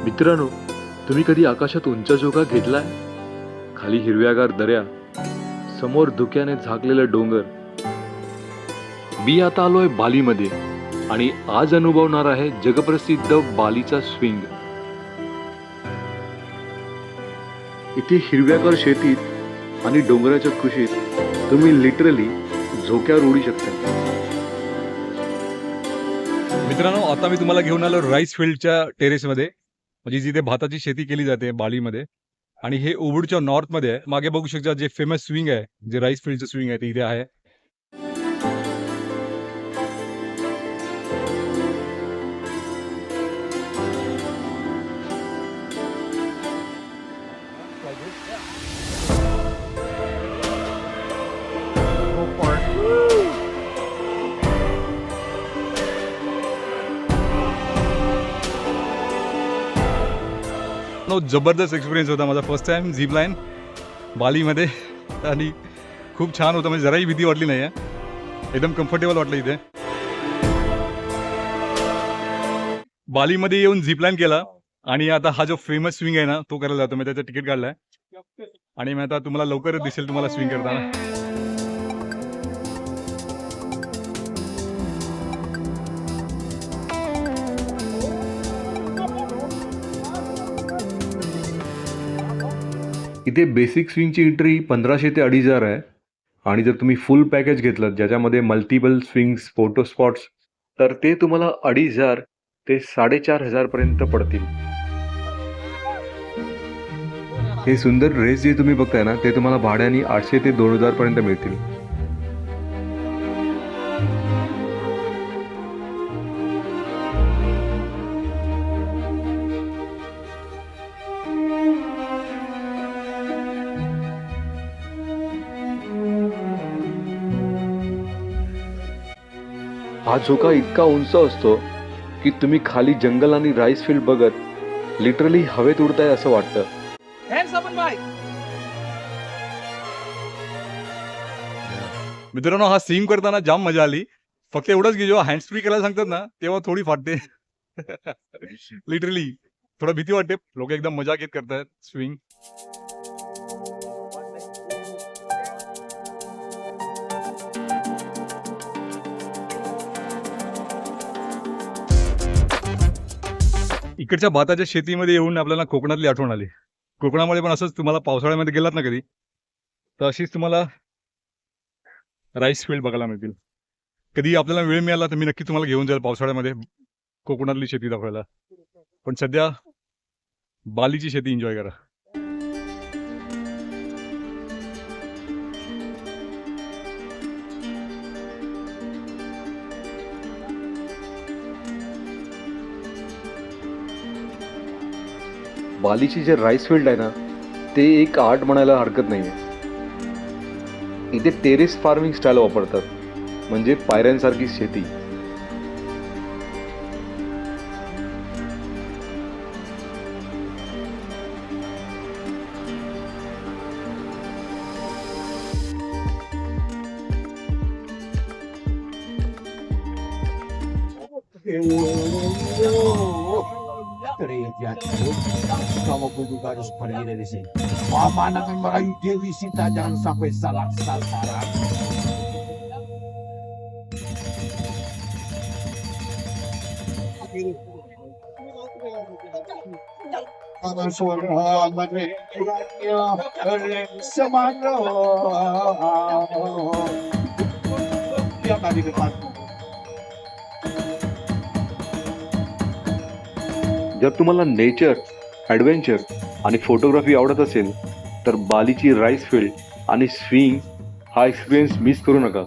मित्रांनो, तुम्ही कधी आकाशात उंचझोका घेतलाय? खाली हिरव्यागार दऱ्या, समोर धुक्याने झाकलेले डोंगर. मी आता आलोय बालीमध्ये आणि आज अनुभवणार आहे जगप्रसिद्ध बालीचा स्विंग. इथे हिरव्यागार शेतीत आणि डोंगराच्या कुशीत तुम्ही लिटरली झोक्यावर उडू शकता. मित्रांनो, आता मी तुम्हाला घेऊन आलो राईस फील्डच्या टेरेसमध्ये, म्हणजे जिथे भाताची शेती केली जाते बालीमध्ये. आणि हे उबूडच्या नॉर्थमध्ये आहे. मागे बघू शकता जे फेमस स्विंग आहे, जे राईस फील्डचं स्विंग आहे, ते इथे आहे. जबरदस्त एक्सपिरियन्स होता माझा. फर्स्ट टाइम झिप लाईन बालीमध्ये आणि खूप छान होतं. म्हणजे जराही भीती वाटली नाही आहे, एकदम कम्फर्टेबल वाटलं इथे. बालीमध्ये येऊन झिप लाईन केला आणि आता हा जो फेमस स्विंग आहे ना, तो करायला जातो. मी त्याचं तिकीट काढलाय आणि मी आता तुम्हाला लवकरच दिसेल तुम्हाला स्विंग करताना. इथे बेसिक स्विंगची एंट्री 1500 ते 2500 आहे आणि जर तुम्ही फुल पॅकेज घेतलं ज्याच्यामध्ये मल्टिपल स्विंग्स, फोटो स्पॉट्स, तर ते तुम्हाला 2500 ते 4500 पर्यंत पडतील. हे सुंदर ड्रेस जे तुम्ही बघताय ना, ते तुम्हाला भाड्याने 800 ते 2000 पर्यंत मिळतील. हा झोका इतका उंच असतो की तुम्ही खाली जंगल आणि राईस फील्ड बघत लिटरली हवेत उडताय असं वाटतं. मित्रांनो, हा स्विंग करताना जाम मजा आली. फक्त एवढंच की जेव्हा हँड्स फ्री करायला सांगतात ना, तेव्हा थोडी फाटते. लिटरली थोडा भीती वाटते. लोक एकदम मजा घेत करतायत स्विंग. इकडच्या भाताच्या शेतीमध्ये येऊन आपल्याला कोकणातली आठवण आली. कोकणामध्ये पण असंच तुम्हाला पावसाळ्यामध्ये गेलात ना कधी, तर अशीच तुम्हाला राईस फील्ड बघायला मिळतील. कधी आपल्याला वेळ मिळाला तर मी नक्की तुम्हाला घेऊन जाईल पावसाळ्यामध्ये कोकणातली शेती दाखवायला. पण सध्या बालीची शेती एन्जॉय करा. बालीची जे राईस फील्ड आहे ना, ते एक आर्ट म्हणायला हरकत नाहीये. इथे टेरेस फार्मिंग स्टाईल वापरतात, म्हणजे पायऱ्यांसारखी शेती. Kamu kudu harus pergi dari sini. Mama akan merayu Dewi Sita, jangan sampai salah sasaran. Kamu suara mereka semana. Dia tadi depan. जर तुम्हाला नेचर, ॲडव्हेंचर आणि फोटोग्राफी आवडत असेल तर बालीची राईस फील्ड आणि स्विंग हा एक्सपिरियन्स मिस करू नका.